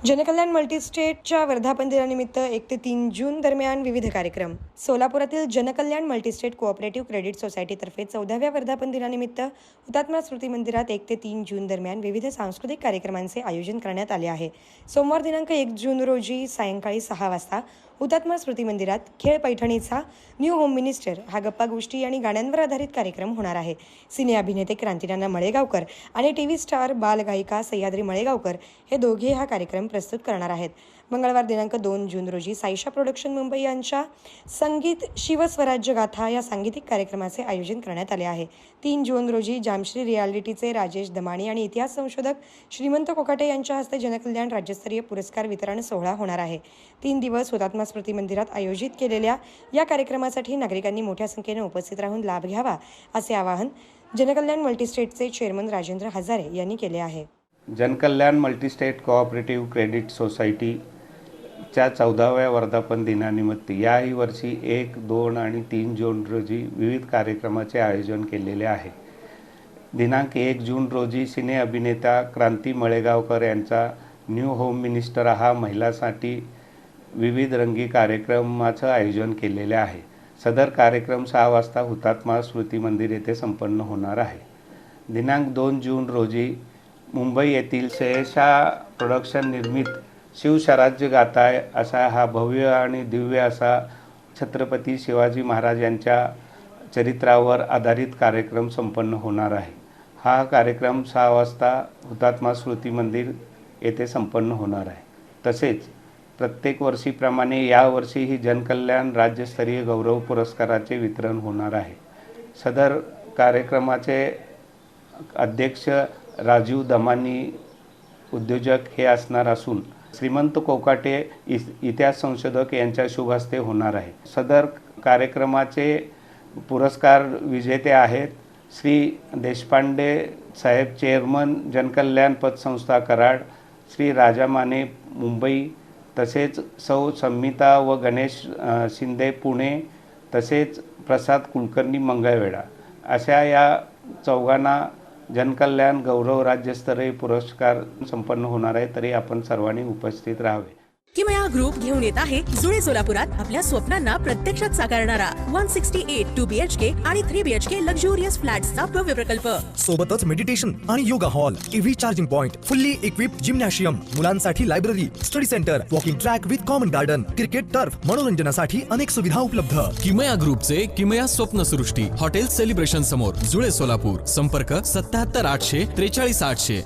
जनकल्याण मल्टीस्टेटच्या वर्धापन दिनानिमित्त 1 ते 3 जून दरम्यान विविध कार्यक्रम. सोलापुरातील जनकल्याण मल्टीस्टेट कोऑपरेटिव्ह क्रेडिट सोसायटीतर्फे 14व्या वर्धापन दिनानिमित्त हुतात्मा स्मृती मंदिरात 1 ते 3 जून दरम्यान विविध सांस्कृतिक कार्यक्रमांचे आयोजन करण्यात आले आहे. सोमवार दिनांक 1 जून रोजी सायंकाळी 6 वाजता हुतात्मा स्मृती मंदिरात खेळ पैठणीचा न्यू होम मिनिस्टर हा गप्पा गोष्टी आणि गाण्यांवर आधारित कार्यक्रम होणार आहे. सिने अभिनेते क्रांतीनाना मळेगावकर आणि टीव्ही स्टार बालगायिका सह्याद्री मळेगावकर हे दोघे हा कार्यक्रम प्रस्तुत करणार आहेत. मंगळवार दिनांक 2 जून रोजी साईशा प्रोडक्शन मुंबई यांच्या संगीत शिवस्वराज्य गाथा या सांगीतिक कार्यक्रमाचे आयोजन करण्यात आले आहे. 3 जून रोजी जामश्री रियालिटीचे राजेश दमाणी आणि इतिहास संशोधक श्रीमंत कोकाटे यांच्या हस्ते जनकल्याण राज्यस्तरीय पुरस्कार वितरण सोहळा होणार आहे. 3 दिवस हुतात्मा स्मृती मंदिरात आयोजित केलेल्या या कार्यक्रमासाठी नागरिकांनी मोठ्या संख्येने उपस्थित राहून लाभ घ्यावा असे आवाहन जनकल्याण मल्टीस्टेटचे चेअरमन राजेंद्र हजारे यांनी केले आहे. जनकल्याण मल्टीस्टेट कोऑपरेटिव्ह क्रेडिट सोसायटीच्या 14व्या वर्धापन दिनानिमित्त याही वर्षी 1, 2 आणि 3 जून रोजी विविध कार्यक्रमाचे आयोजन केलेले आहे. दिनांक 1 जून रोजी सिने अभिनेता क्रांती मळेगावकर यांचा न्यू होम मिनिस्टर हा महिलांसाठी विविध रंगी कार्यक्रमाचं आयोजन केलेले आहे. सदर कार्यक्रम 6 वाजता हुतात्मा स्मृती मंदिर येथे संपन्न होणार आहे. दिनांक 2 जून रोजी मुंबई येथील साईशा प्रोडक्शन निर्मित शिवस्वराज्य गाथा असा हा भव्य आणि दिव्य असा छत्रपती शिवाजी महाराज यांच्या चरित्रावर आधारित कार्यक्रम संपन्न होणार आहे. हा कार्यक्रम 6 वाजता हुतात्मा स्मृती मंदिर येथे संपन्न होणार आहे. तसेच प्रत्येक वर्षीप्रमाणे यावर्षीही जनकल्याण राज्यस्तरीय गौरव पुरस्काराचे वितरण होणार आहे. सदर कार्यक्रमाचे अध्यक्ष राजीव दमानी उद्योजक हे असणार असून श्रीमंत कोकाटे इतिहास संशोधक यांच्या शुभ हस्ते होणार आहे. सदर कार्यक्रमाचे पुरस्कार विजेते आहेत श्री देशपांडे साहेब चेअरमन जनकल्याण पतसंस्था कराड, श्री राजा माने मुंबई, तसेच सौ संमिता व गणेश शिंदे पुणे, तसेच प्रसाद कुलकर्णी मंगळवेढा अशा या चौघांना जनकल्याण गौरव राज्यस्तरीय पुरस्कार संपन्न होणार आहे. तरी आपण सर्वांनी उपस्थित राहावे. किमया ग्रुप घेऊन येत आहे जुळे सोलापुरात आपल्या स्वप्नांना प्रत्यक्षात साकारणारा 168 2 BHK आणि 3 BHK लक्झुरियस फ्लॅट्सचा भव्य प्रकल्प. सोबतच मेडिटेशन आणि yoga hall, EV charging point, fully equipped gymnasium, मुलांसाठी library, study centre, walking track with common garden, cricket turf, मनोरंजनासाठी अनेक सुविधा उपलब्ध. किमया ग्रुपचे किमया स्वप्नसृष्टी हॉटेल सेलिब्रेशन समोर जुळे सोलापूर. संपर्क 77 800 43 800.